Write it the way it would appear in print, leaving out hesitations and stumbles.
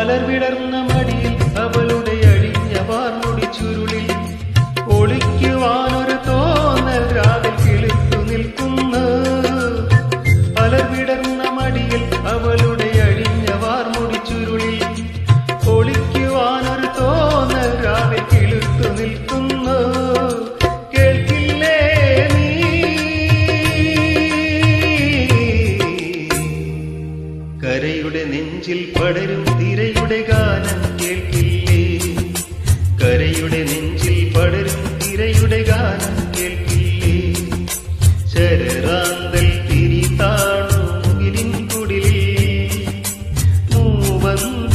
മലർവിടർന്ന മടിയിൽ അവളുടെ അഴിഞ്ഞ വാർമുടി ചുരുളിൽ ഒളിക്കുവാനൊരു തോന്നൽ രാവിൽ കിളിർത്തു നിൽക്കുന്നു. മലർവിടർന്ന മടിയിൽ അവളുടെ അഴിഞ്ഞ വാർമുടി ചുരുളിൽ ഒളിക്കുവാനൊരു തോന്നൽ രാവിൽ കിളിർത്തു നിൽക്കുന്നു. കേൾക്കില്ലേ നീ കരയുടെ നെഞ്ചിൽ പടരും തിരയുടെ ഗാനം കേൾക്കില്ലേ? കരയുടെ നെഞ്ചിൽ പടരും തിരയുടെ ഗാനം കേൾക്കില്ലേ? ശരറാന്തൽ തിരി താണു മുകിലിൻ കുടിലിൽ മൂവന്ത